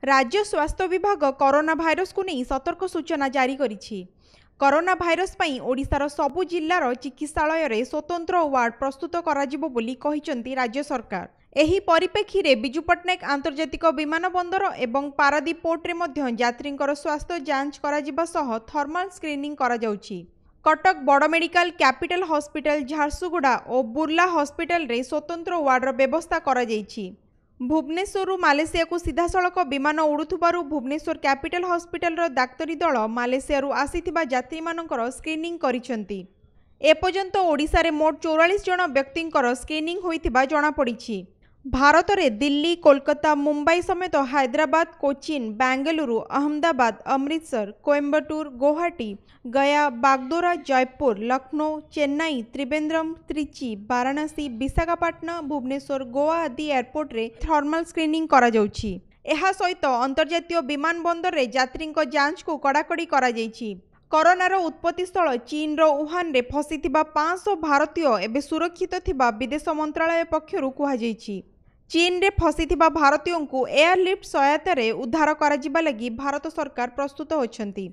राज्य स्वास्थ्य विभाग कोरोना भाइरस को नहीं सतर्क सूचना जारी करिछि। कोरोना भाइरस पई ओडिशार सबु जिल्लार चिकित्सालय रे स्वतंत्र वार्ड प्रस्तुत कराजिबो बोली कहिसंती राज्य सरकार। एही परिप्रेक्षी रे बिजू पट्टनायक आंतर्जातिक विमान बंदर एवं पारादीप पोर्ट रे मध्य यात्रींकर स्वास्थ्य जांच कराजिबा सह थर्मल स्क्रीनिंग करा जाउछि। कटक बड़ मेडिकल कैपिटल हॉस्पिटल झारसुगुड़ा और बुर्ला हॉस्पिटल रे स्वतंत्र वार्ड व्यवस्था करा जाइछि। भुवनेश्वर मालेशिया को सीधा सड़क विमान उड़ुथुबारु भुवनेश्वर कैपिटल हॉस्पिटल रो डाक्तरी दल मालेशिया आसीथिबा यात्री मानकर स्क्रीनिंग करिसेंती। एपर्यंत ओडिशा रे मोट 44 जन व्यक्तिंकर स्क्रीनिंग होइथिबा जणा पड़िछि। भारत रे दिल्ली, कोलकाता, मुंबई समेत हैदराबाद, कोचिन, बेंगलुरु, अहमदाबाद, अमृतसर, कोयम्बटूर, गुवाहाटी, गया, बागडोरा, जयपुर, लखनऊ, चेन्नई, त्रिवेंद्रम, त्रिची, वाराणसी, विशाखापट्टनम, भुवनेश्वर, गोवा आदि एयरपोर्ट रे थर्मल स्क्रीनिंग करा जाउछि। एहा सहित अंतर्जातीय विमान बंदर रे यात्रींक जांच को कड़ाकड़ी करा जाइछि। कोरोनार उत्पत्ति स्थल चीन रो वुहान रे फसिथिबा 500 भारतीय एबे सुरक्षित थिबा विदेश मंत्रालय पक्षरु कुहा जाइछि। चीन रे फसिथिबा भारतीयों को एयरलिफ्ट सहायता रे उद्धार कराजिबा लगी भारत सरकार प्रस्तुत होछंती।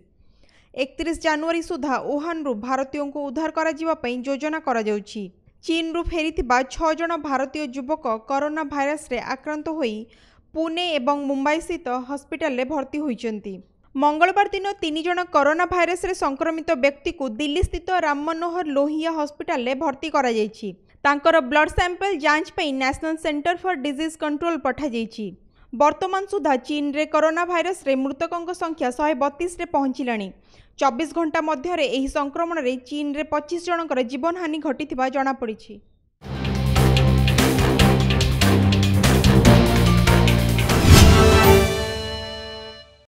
31 जनवरी सुधा वुहान रु भारतीयों को उद्धार कराजिबा पई योजना करा जाउछि। चीन रु फेरिथिबा 6 जन भारतीय युवक कोरोना भाइरस रे आक्रांत होई पुणे एवं मुंबई स्थित हॉस्पिटल रे भर्ती होइचंती। मंगलवार दिन 3 जन कोरोना भाइरस रे संक्रमित व्यक्ति को दिल्ली स्थित राम मनोहर लोहिया हॉस्पिटल रे भर्ती करा जाइछि। तांकर ब्लड सैंपल जांच पई national centre for disease control पठा जाइछि। वर्तमान सुधा चीन रे कोरोना भाइरस रे मृतकंक संख्या 132 रे पहुंचिलाणी। 24 घंटा मध्य रे एही संक्रमण रे चीन रे 25 जनकर जीवन हानि घटिथिबा जणा पड़िछि।